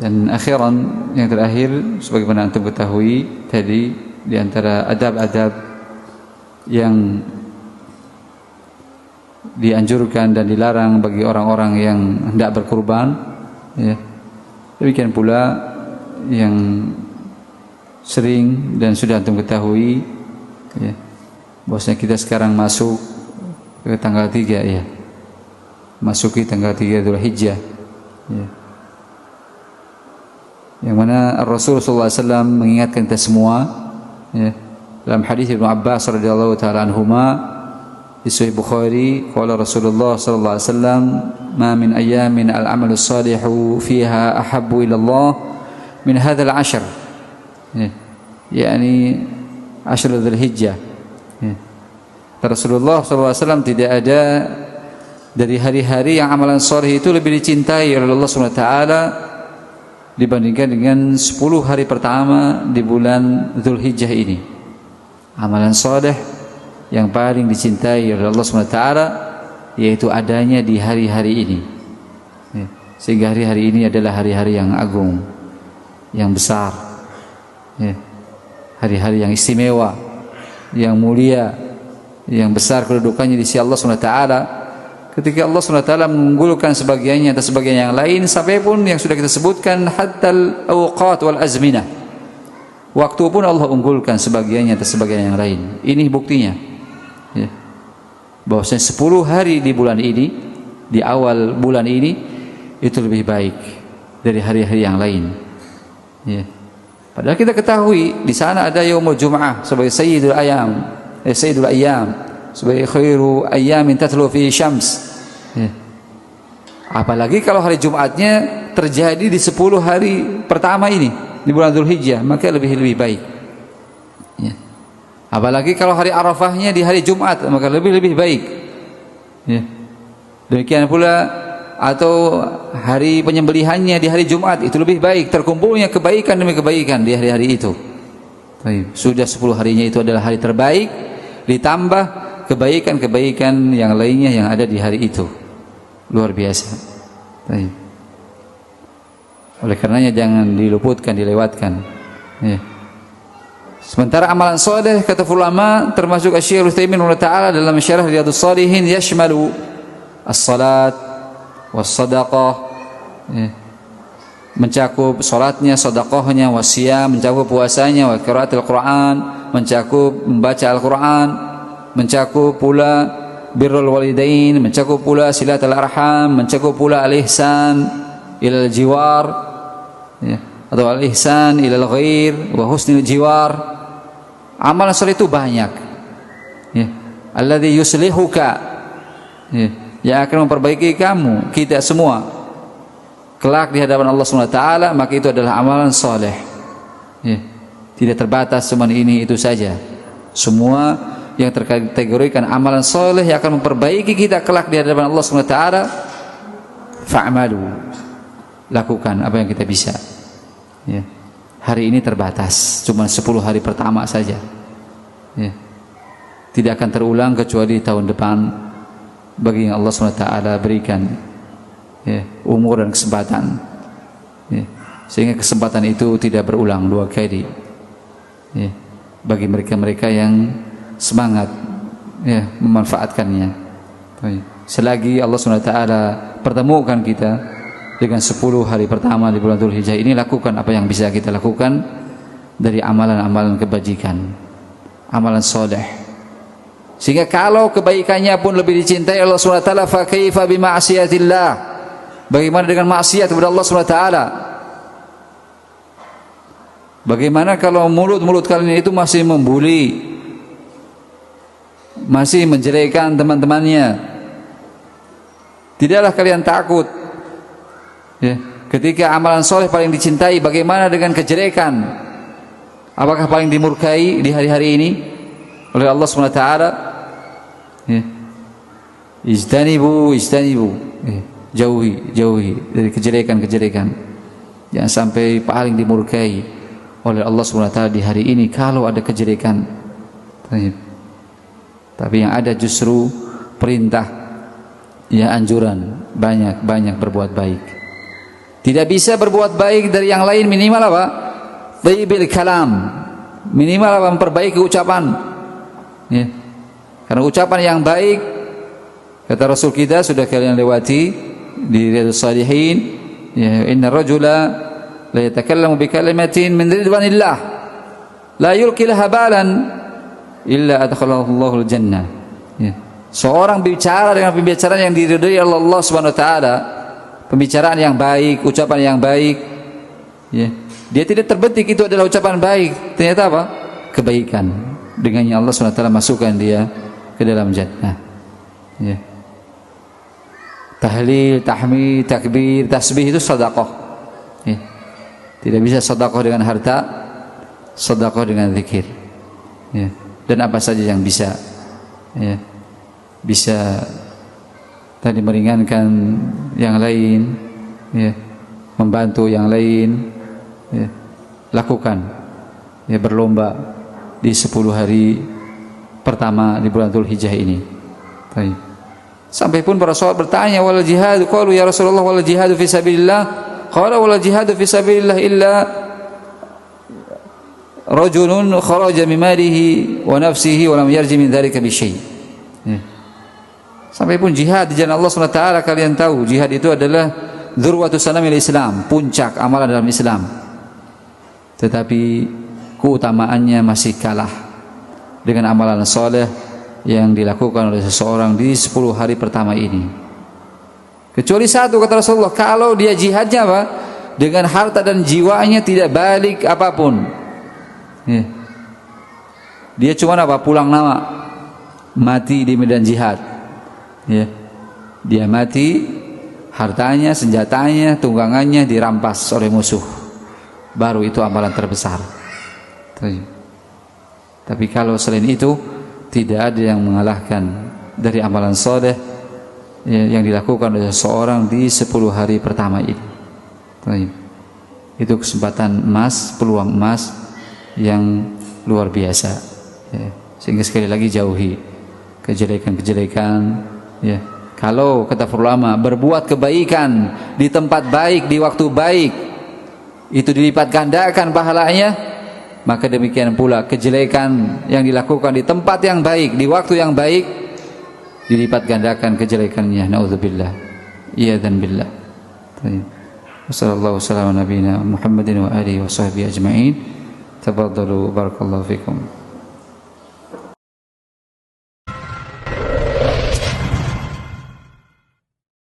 Dan akhiran, yang terakhir, sebagaimana antum ketahui tadi, di antara adab-adab yang dianjurkan dan dilarang bagi orang-orang yang hendak berkurban, ya. Demikian pula yang sering dan sudah antum ketahui, ya, bahwasanya kita sekarang masuk ke tanggal 3, ya. Masuki tanggal 3 Dzulhijjah, ya. Yang mana Rasul sallallahu alaihi wasallam mengingatkan kita semua, ya, dalam hadis Ibnu Abbas radhiyallahu taala anhuma di Sahih Bukhari, qala Rasulullah sallallahu alaihi wasallam, "Ma min ayyamin al-'amalus salihu fiha ahabbu ila Allah min hadzal 'ashr." Ya. yakni Ashr Dzulhijjah. Ya. Rasulullah sallallahu alaihi wasallam tidak ada dari hari-hari yang amalan saleh itu lebih dicintai oleh Allah Subhanahu wa taala dibandingkan dengan 10 hari pertama di bulan Dzulhijjah ini. Amalan saleh yang paling dicintai oleh Allah Subhanahu wa taala yaitu adanya di hari-hari ini. Ya. Sehingga hari-hari ini adalah hari-hari yang agung, yang besar. Ya. Hari-hari yang istimewa, yang mulia, yang besar kedudukannya di sisi Allah Subhanahu wa taala. Ketika Allah SWT mengunggulkan sebagiannya atas sebagian yang lain, sampai pun yang sudah kita sebutkan hatta al-awqat wal azminah, waktu pun Allah unggulkan sebagiannya atas sebagian yang lain. Ini buktinya, ya, bahwasanya 10 hari di bulan ini, di awal bulan ini, itu lebih baik dari hari-hari yang lain, ya. Padahal kita ketahui di sana ada Yaumul Jum'ah sebagai Sayyidul Ayyam, sebagai khairu ayyamin tatlu fi syams, ya. Apalagi kalau hari Jumatnya terjadi di 10 hari pertama ini di bulan Dzulhijjah, maka lebih baik, ya. Apalagi kalau hari Arafahnya di hari Jumat, maka lebih baik, ya. Demikian pula atau hari penyembelihannya di hari Jumat, itu lebih baik, terkumpulnya kebaikan demi kebaikan di hari-hari itu. Sudah 10 harinya itu adalah hari terbaik, ditambah kebaikan-kebaikan yang lainnya yang ada di hari itu. Luar biasa. Oleh karenanya jangan diluputkan, dilewatkan, ya. Sementara amalan soleh, kata ulama, termasuk Asy-Syaikh Utsaimin rahimahullah dalam syarah Riyadhus Shalihin, yashmalu as-salat was-sadaqah, ya. Mencakup salatnya, sedekahnya, wasiyam, mencakup puasanya, wa qiraatul Quran, mencakup membaca Al-Quran, mencakup pula birrul walidain, mencakup pula silatul arham, mencakup pula al-ihsan ilal jiwar, ya, atau al-ihsan ilal ghair wa husnul jiwar. Amalan saleh itu banyak, ya. Alladzi yuslihuka, ya, yang akan memperbaiki kamu, kita semua kelak di hadapan Allah Subhanahu wa taala, maka itu adalah amalan saleh, ya. Tidak terbatas cuma ini itu saja. Semua yang terkategorikan amalan soleh yang akan memperbaiki kita kelak di hadapan Allah Subhanahu wa taala, fa'malu, lakukan apa yang kita bisa, ya. Hari ini terbatas, cuma 10 hari pertama saja, ya. Tidak akan terulang kecuali tahun depan bagi yang Allah Subhanahu wa taala berikan, ya, umur dan kesempatan, ya. Sehingga kesempatan itu tidak berulang 2 kali, ya, bagi mereka-mereka yang semangat, ya, memanfaatkannya. Selagi Allah SWT pertemukan kita dengan 10 hari pertama di bulan Dzulhijjah ini, lakukan apa yang bisa kita lakukan dari amalan-amalan kebajikan, amalan soleh. Sehingga kalau kebaikannya pun lebih dicintai Allah SWT, fa kaifa bi ma'siyatillah, bagaimana dengan maksiat kepada Allah SWT? Bagaimana kalau mulut-mulut kalian itu masih membuli, masih menjelekkan teman-temannya? Tidaklah kalian takut, ya, ketika amalan soleh paling dicintai, bagaimana dengan kejelekan? Apakah paling dimurkai di hari-hari ini oleh Allah SWT? Ya. Ijtanibu, ya, jauhi dari kejelekan-kejelekan. Jangan sampai paling dimurkai oleh Allah SWT di hari ini kalau ada kejelekan. Tapi yang ada justru perintah, ya, anjuran, banyak berbuat baik. Tidak bisa berbuat baik dari yang lain minimal apa? Thayyibil kalam. Minimal apa? Memperbaiki ucapan. Ya. Karena ucapan yang baik, kata Rasul kita sudah kalian lewati di Riyadhus Shalihin, ya, inna rajula la yatakallamu bi kalimatin min ridwanillah la yulqi laha balan illa adkhalahu Allahul jannah. Ya. Seorang bicara dengan pembicaraan yang diridhai Allah Subhanahu wa taala, pembicaraan yang baik, ucapan yang baik, ya. Dia tidak terbetik itu adalah ucapan baik, ternyata apa? Kebaikan. Dengannya Allah Subhanahu wa taala masukkan dia ke dalam jannah. Ya. Tahlil, tahmid, takbir, tasbih itu sedekah. Ya. Tidak bisa sedekah dengan harta, sedekah dengan zikir. Ya. Dan apa saja yang bisa, ya. Bisa tadi meringankan yang lain, ya. Membantu yang lain, ya. Lakukan, ya, berlomba di 10 hari pertama di bulan Dzulhijjah ini. Baik. Sampai pun para sahabat bertanya, wal jihad, qalu ya Rasulullah wal jihad fi sabilillah, qala wal jihad fi sabilillah illa rajulun kharaja min malihi wa nafsihi wa lam yarji min dzalika bi syai'. Ya. Sampai pun jihad di jalan Allah SWT, kalian tahu jihad itu adalah dzurwatu sanamil Islam, puncak amalan dalam Islam. Tetapi keutamaannya masih kalah dengan amalan soleh yang dilakukan oleh seseorang di 10 hari pertama ini. Kecuali satu, kata Rasulullah, kalau dia jihadnya apa? Dengan harta dan jiwanya tidak balik apapun. Ya. Dia cuma apa? Pulang nama, mati di medan jihad. Ya. Dia mati, hartanya, senjatanya, tunggangannya dirampas oleh musuh. Baru itu amalan terbesar. Tapi kalau selain itu tidak ada yang mengalahkan dari amalan soleh yang dilakukan oleh seseorang di 10 hari pertama ini. Itu kesempatan emas, peluang emas yang luar biasa. Ya. Sehingga sekali lagi jauhi kejelekan-kejelekan. Ya. Kalau kata ulama, berbuat kebaikan di tempat baik, di waktu baik, itu dilipat gandakan pahalanya. Maka demikian pula kejelekan yang dilakukan di tempat yang baik, di waktu yang baik, dilipat gandakan kejelekannya. Nauzubillah. Iyadzan billah. Wassallallahu wassalamu ala nabiyina Muhammadin wa alihi wa sahbihi ajma'in. Tafaddalu barakallahu fikum.